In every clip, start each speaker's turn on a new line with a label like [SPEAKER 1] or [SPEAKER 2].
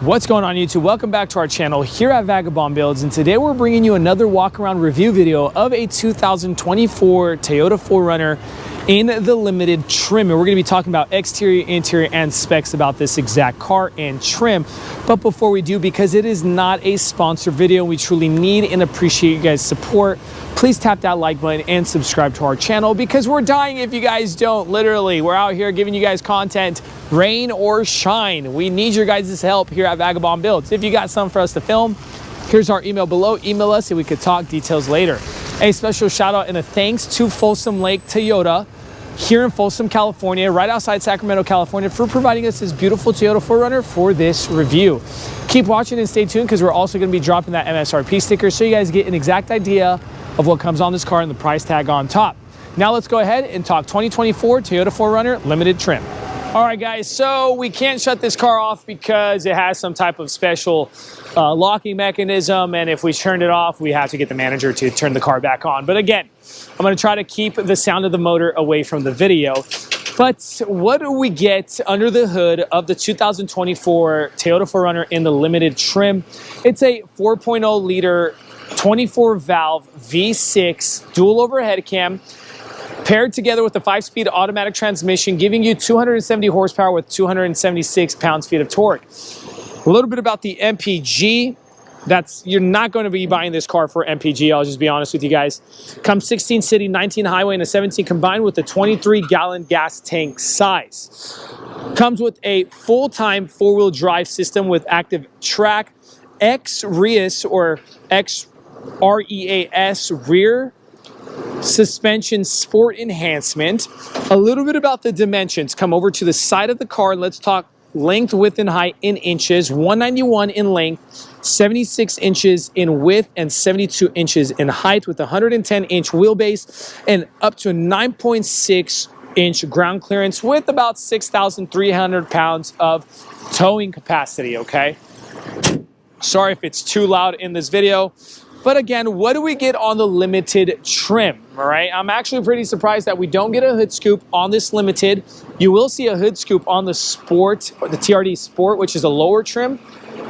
[SPEAKER 1] What's going on YouTube? Welcome back to our channel here at Vagabond Builds, and today we're bringing you another walk around review video of a 2024 Toyota 4Runner in the limited trim. And we're going to be talking about exterior, interior, and specs about this exact car and trim. But before we do, because it is not a sponsored video, we truly need and appreciate you guys' support. Please tap that like button and subscribe to our channel, because we're dying if you guys don't. Literally, we're out here giving you guys content, rain or shine. We need your guys' help here at Vagabond Builds. If you got something for us to film, here's our email below. Email us and we could talk details later. A special shout out and a thanks to Folsom Lake Toyota here in Folsom, California, right outside Sacramento, California, for providing us this beautiful Toyota 4Runner for this review. Keep watching and stay tuned, because we're also going to be dropping that MSRP sticker so you guys get an exact idea of what comes on this car and the price tag on top. Now let's go ahead and talk 2024 Toyota 4Runner limited trim. All right, guys, so we can't shut this car off because it has some type of special locking mechanism, and if we turned it off, we have to get the manager to turn the car back on. But again, I'm going to try to keep the sound of the motor away from the video. But what do we get under the hood of the 2024 Toyota 4Runner in the limited trim? It's a 4.0 liter 24 valve V6 dual overhead cam, paired together with a 5-speed automatic transmission, giving you 270 horsepower with 276 pounds-feet of torque. A little bit about the MPG. You're not going to be buying this car for MPG, I'll just be honest with you guys. Comes 16 city, 19 highway, and a 17 combined with a 23-gallon gas tank size. Comes with a full-time four-wheel drive system with active track, X-REAS or X-REAS rear suspension sport enhancement. A little bit about the dimensions. Come over to the side of the car and let's talk length, width, and height in inches. 191 in length, 76 inches in width, and 72 inches in height, with a 110-inch wheelbase and up to a 9.6-inch ground clearance with about 6,300 pounds of towing capacity, okay? Sorry if it's too loud in this video. But again, what do we get on the limited trim, all right? I'm actually pretty surprised that we don't get a hood scoop on this limited. You will see a hood scoop on the Sport, or the TRD Sport, which is a lower trim.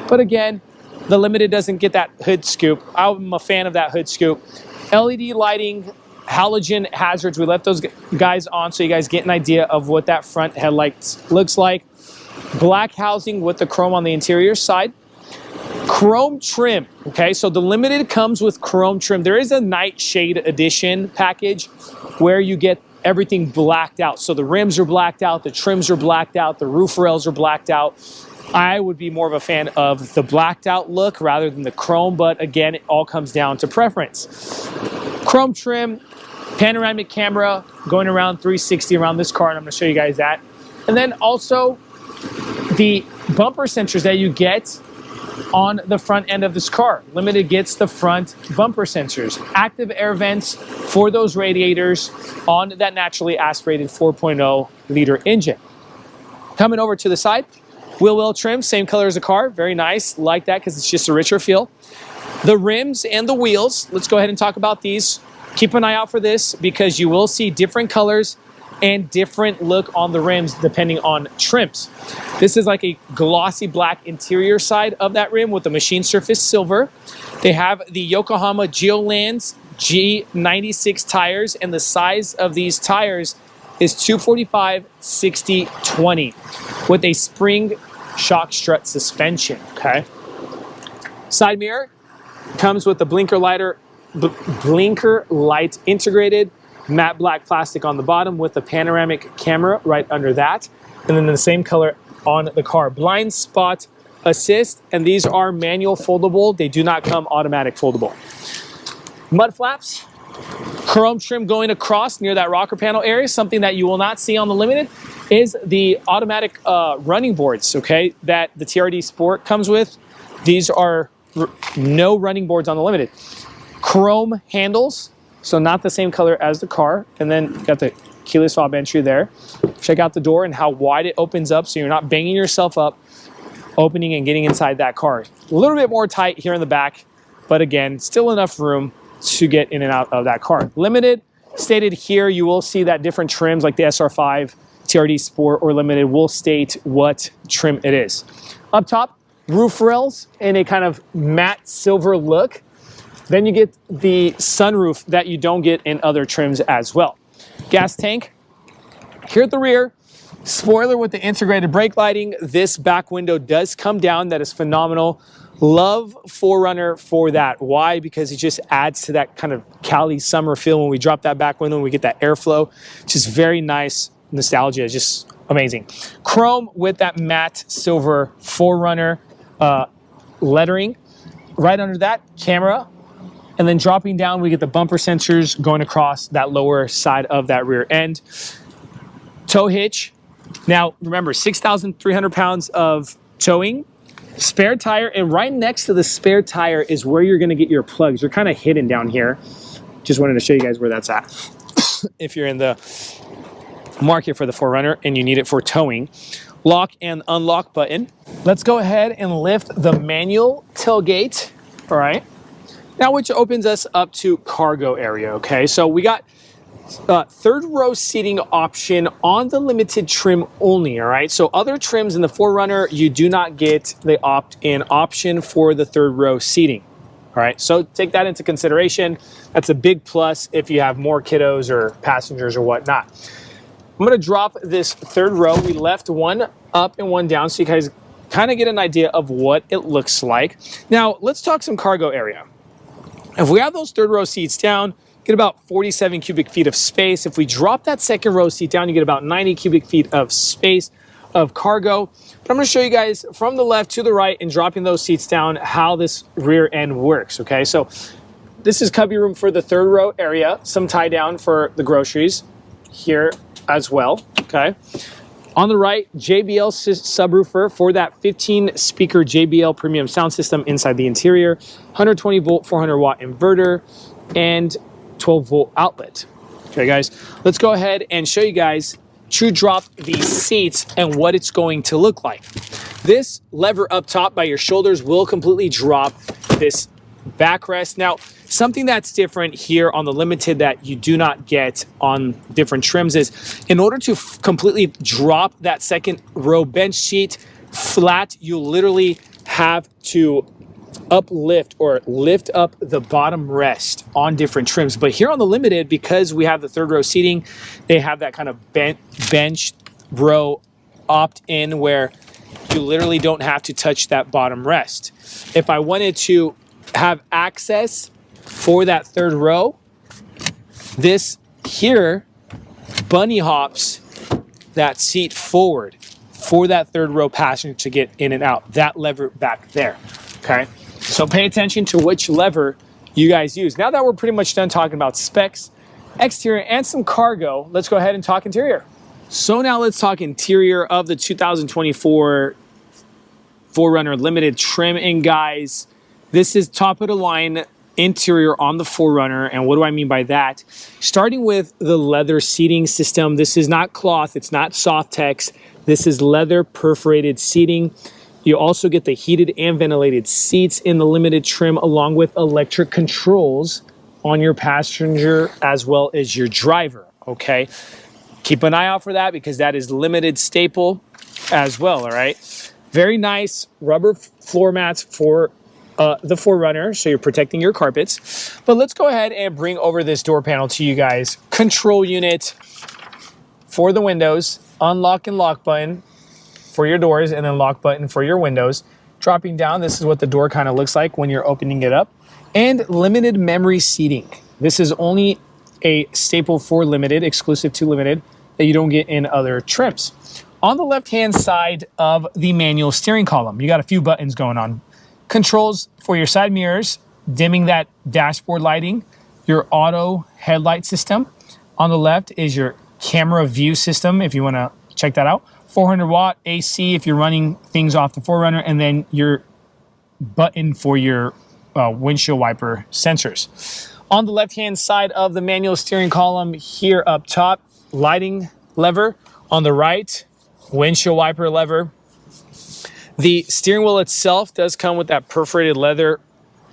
[SPEAKER 1] But again, the limited doesn't get that hood scoop. I'm a fan of that hood scoop. LED lighting, halogen hazards, we left those guys on so you guys get an idea of what that front headlight looks like. Black housing with the chrome on the interior side. Chrome trim, okay, so the limited comes with chrome trim. There is a nightshade edition package where you get everything blacked out. So the rims are blacked out, the trims are blacked out, the roof rails are blacked out. I would be more of a fan of the blacked out look rather than the chrome, but again, it all comes down to preference. Chrome trim, panoramic camera going around 360 around this car, and I'm going to show you guys that. And then also the bumper sensors that you get on the front end of this car. Limited gets the front bumper sensors, active air vents for those radiators on that naturally aspirated 4.0 liter engine. Coming over to the side, wheel well trim, same color as the car, very nice, like that because it's just a richer feel. The rims and the wheels, let's go ahead and talk about these. Keep an eye out for this because you will see different colors and different look on the rims depending on trims. This is like a glossy black interior side of that rim with the machine surface silver. They have the Yokohama Geolands G96 tires, and the size of these tires is 245/60/20 with a spring shock strut suspension, okay? Side mirror comes with the blinker light integrated, matte black plastic on the bottom with the panoramic camera right under that. And then the same color on the car. Blind spot assist, and these are manual foldable. They do not come automatic foldable. Mud flaps, chrome trim going across near that rocker panel area. Something that you will not see on the limited is the automatic running boards, okay, that the TRD Sport comes with. These are no running boards on the limited. Chrome handles, so not the same color as the car. And then you got the keyless fob entry there. Check out the door and how wide it opens up so you're not banging yourself up opening and getting inside that car. A little bit more tight here in the back, but again, still enough room to get in and out of that car. Limited, stated here, you will see that different trims like the SR5, TRD Sport, or Limited will state what trim it is. Up top, roof rails in a kind of matte silver look. Then you get the sunroof that you don't get in other trims as well. Gas tank here at the rear. Spoiler with the integrated brake lighting. This back window does come down. That is phenomenal. Love 4Runner for that. Why? Because it just adds to that kind of Cali summer feel when we drop that back window and we get that airflow. Just very nice nostalgia. Just amazing. Chrome with that matte silver 4Runner lettering. Right under that, camera. And then dropping down, we get the bumper sensors going across that lower side of that rear end. Tow hitch. Now, remember, 6,300 pounds of towing, spare tire, and right next to the spare tire is where you're going to get your plugs. They're kind of hidden down here. Just wanted to show you guys where that's at. If you're in the market for the 4Runner and you need it for towing. Lock and unlock button. Let's go ahead and lift the manual tailgate. All right. Now, which opens us up to cargo area, okay? So we got third row seating option on the limited trim only, all right? So other trims in the 4Runner, you do not get the opt-in option for the third row seating, all right? So take that into consideration. That's a big plus if you have more kiddos or passengers or whatnot. I'm gonna drop this third row. We left one up and one down so you guys kind of get an idea of what it looks like. Now, let's talk some cargo area. If we have those third row seats down, get about 47 cubic feet of space. If we drop that second row seat down, you get about 90 cubic feet of space of cargo. But I'm going to show you guys from the left to the right and dropping those seats down how this rear end works, okay? So this is cubby room for the third row area, some tie down for the groceries here as well, okay? On the right, JBL subwoofer for that 15 speaker JBL premium sound system inside the interior, 120 volt, 400 watt inverter, and 12 volt outlet. Okay, guys, let's go ahead and show you guys to drop these seats and what it's going to look like. This lever up top by your shoulders will completely drop this backrest. Now, something that's different here on the Limited that you do not get on different trims is in order to completely drop that second row bench seat flat, you literally have to uplift or lift up the bottom rest on different trims. But here on the Limited, because we have the third row seating, they have that kind of bench row opt-in where you literally don't have to touch that bottom rest. If I wanted to have access for that third row, this here bunny hops that seat forward for that third row passenger to get in and out. That lever back there, okay? So pay attention to which lever you guys use. Now that we're pretty much done talking about specs, exterior, and some cargo, let's go ahead and talk interior. So now let's talk interior of the 2024 4Runner Limited trim. And guys, this is top of the line interior on the 4Runner. And what do I mean by that? Starting with the leather seating system. This is not cloth. It's not Softex. This is leather perforated seating. You also get the heated and ventilated seats in the Limited trim along with electric controls on your passenger as well as your driver, okay? Keep an eye out for that because that is Limited staple as well, all right? Very nice rubber floor mats for the 4Runner, so you're protecting your carpets. But let's go ahead and bring over this door panel to you guys. Control unit for the windows, unlock and lock button for your doors, and then lock button for your windows. Dropping down, this is what the door kind of looks like when you're opening it up. And limited memory seating. This is only a staple for Limited, exclusive to Limited, that you don't get in other trims. On the left-hand side of the manual steering column, you got a few buttons going on. Controls for your side mirrors, dimming that dashboard lighting, your auto headlight system. On the left is your camera view system, if you want to check that out. 400 watt AC if you're running things off the 4Runner, and then your button for your windshield wiper sensors. On the left-hand side of the manual steering column here up top, lighting lever. On the right, windshield wiper lever. The steering wheel itself does come with that perforated leather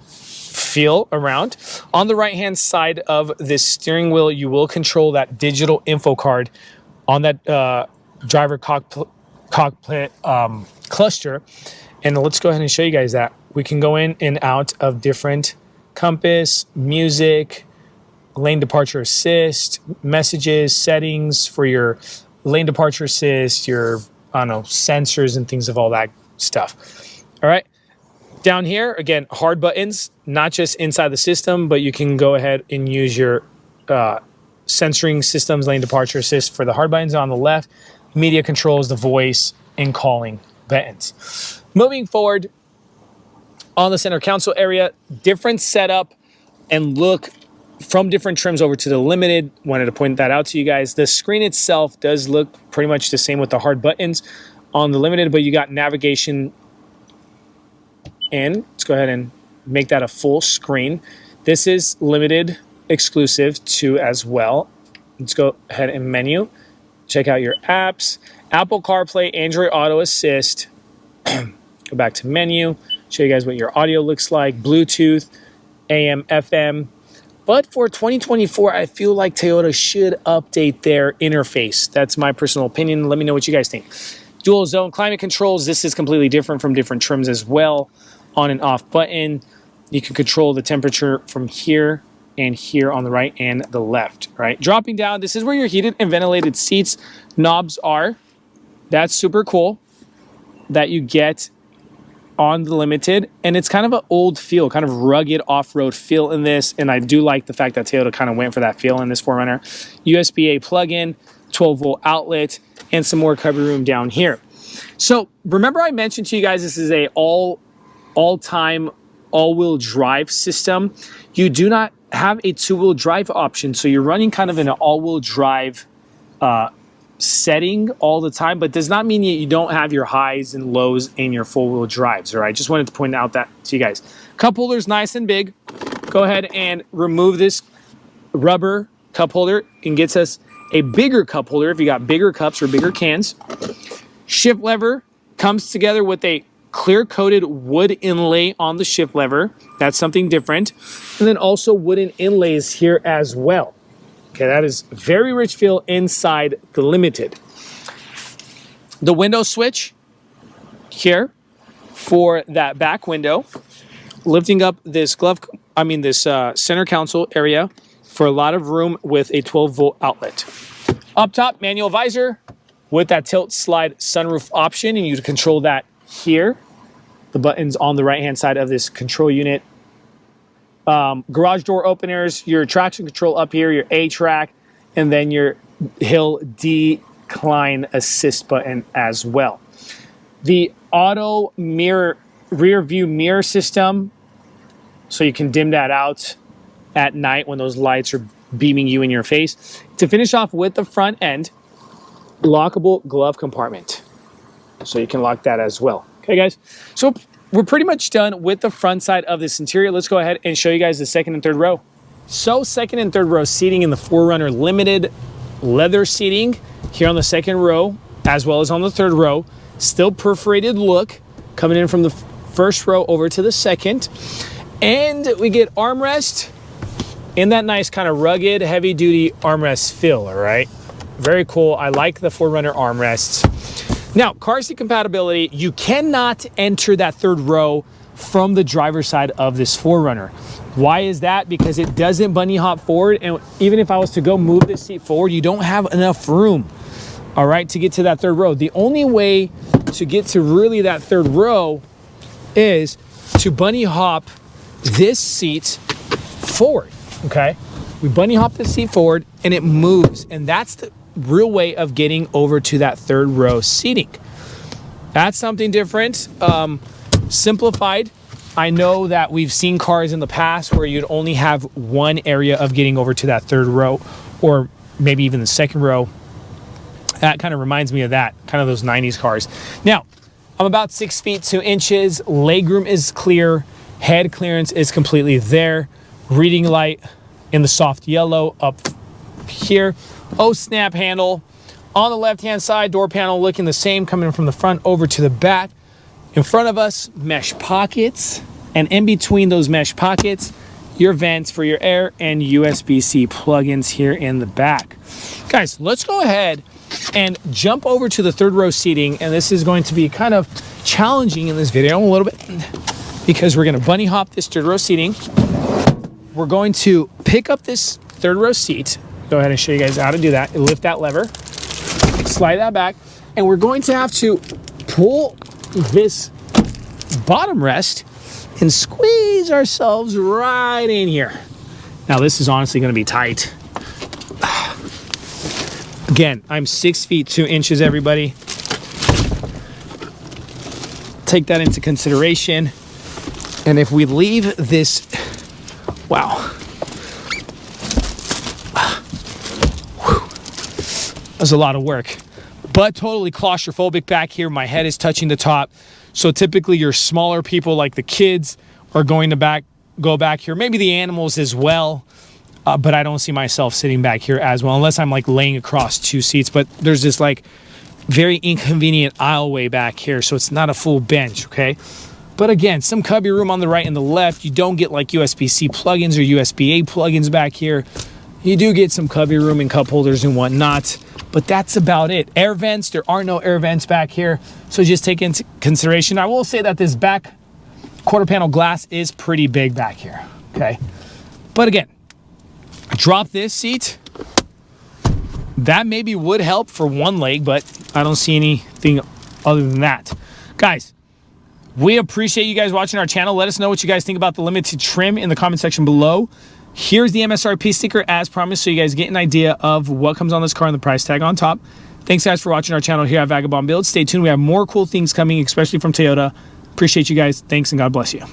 [SPEAKER 1] feel around. On the right-hand side of this steering wheel, you will control that digital info card on that driver cockpit cluster. And let's go ahead and show you guys that. We can go in and out of different compass, music, lane departure assist, messages, settings for your lane departure assist, your, I don't know, sensors and things of all that stuff. All right. Down here, again, hard buttons, not just inside the system, but you can go ahead and use your sensoring systems, lane departure assist for the hard buttons. On the left, media controls, the voice and calling buttons. Moving forward, on the center console area, different setup and look from different trims over to the limited. Wanted to point that out to you guys. The screen itself does look pretty much the same with the hard buttons on the limited, but you got navigation. And let's go ahead and make that a full screen. This is limited exclusive to as well. Let's go ahead and menu. Check out your apps. Apple CarPlay, Android Auto Assist. Go back to menu. Show you guys what your audio looks like. Bluetooth, AM, FM. But for 2024, I feel like Toyota should update their interface. That's my personal opinion. Let me know what you guys think. Dual zone climate controls. This is completely different from different trims as well. On and off button. You can control the temperature from here and here on the right and the left, right? Dropping down, this is where your heated and ventilated seats knobs are. That's super cool that you get on the limited. And it's kind of an old feel, kind of rugged off-road feel in this. And I do like the fact that Toyota kind of went for that feel in this 4Runner. USB-A plug-in, 12-volt outlet, and some more cover room down here. So remember I mentioned to you guys this is a all-time all-wheel drive system. You do not have a two-wheel drive option, so you're running kind of in an all-wheel drive setting all the time, but does not mean you don't have your highs and lows in your four-wheel drives. All right, just wanted to point out that to you guys. Cup holder's nice and big. Go ahead and remove this rubber cup holder and gets us a bigger cup holder if you got bigger cups or bigger cans. Shift lever comes together with a clear-coated wood inlay on the shift lever. That's something different. And then also wooden inlays here as well. Okay, that is very rich feel inside the limited. The window switch here for that back window, lifting up this center console area for a lot of room with a 12-volt outlet. Up top, manual visor with that tilt slide sunroof option, and you control that here. The buttons on the right-hand side of this control unit. Garage door openers, your traction control up here, your A-track, and then your hill decline assist button as well. The auto mirror, rear view mirror system, so you can dim that out at night when those lights are beaming you in your face. To finish off with the front end, lockable glove compartment. So you can lock that as well. Okay, guys, so we're pretty much done with the front side of this interior. Let's go ahead and show you guys the second and third row. So second and third row seating in the 4Runner limited leather seating here on the second row, as well as on the third row. Still perforated look coming in from the first row over to the second. And we get armrest in that nice kind of rugged, heavy duty armrest feel, all right? Very cool. I like the 4Runner armrests. Now, car seat compatibility, you cannot enter that third row from the driver's side of this 4Runner. Why is that? Because it doesn't bunny hop forward, and even if I was to go move this seat forward, you don't have enough room, all right, to get to that third row. The only way to get to really that third row is to bunny hop this seat forward, okay? We bunny hop the seat forward, and it moves, and that's the real way of getting over to that third row seating. That's something different, simplified. I know that we've seen cars in the past where you'd only have one area of getting over to that third row, or maybe even the second row. That kind of reminds me of that, kind of those 90s cars. Now, I'm about 6 feet 2 inches. Legroom is clear. Head clearance is completely there. Reading light in the soft yellow up here. Oh, snap handle. On the left-hand side, door panel looking the same, coming from the front over to the back. In front of us, mesh pockets. And in between those mesh pockets, your vents for your air and USB-C plugins here in the back. Guys, let's go ahead and jump over to the third row seating. And this is going to be kind of challenging in this video a little bit because we're going to bunny hop this third row seating. We're going to pick up this third row seat. Go ahead and show you guys how to do that. Lift that lever, slide that back, and we're going to have to pull this bottom rest and squeeze ourselves right in here. Now this is honestly going to be tight. Again, I'm 6 feet 2 inches, everybody. Take that into consideration. And if we leave this, wow. That's a lot of work, but totally claustrophobic back here. My head is touching the top. So typically your smaller people like the kids are going to go back here, maybe the animals as well. But I don't see myself sitting back here as well, unless I'm like laying across 2 seats. But there's this like very inconvenient aisleway back here, so it's not a full bench, okay? But again, some cubby room on the right and the left. You don't get like USB-C plugins or USB-A plugins back here. You do get some cubby room and cup holders and whatnot, but that's about it. Air vents, there are no air vents back here, so just take into consideration. I will say that this back quarter panel glass is pretty big back here, okay? But again, drop this seat. That maybe would help for one leg, but I don't see anything other than that. Guys, we appreciate you guys watching our channel. Let us know what you guys think about the limited trim in the comment section below. Here's the MSRP sticker as promised, so you guys get an idea of what comes on this car and the price tag on top. Thanks guys for watching our channel here at Vagabond Build. Stay tuned. We have more cool things coming, especially from Toyota. Appreciate you guys. Thanks and God bless you.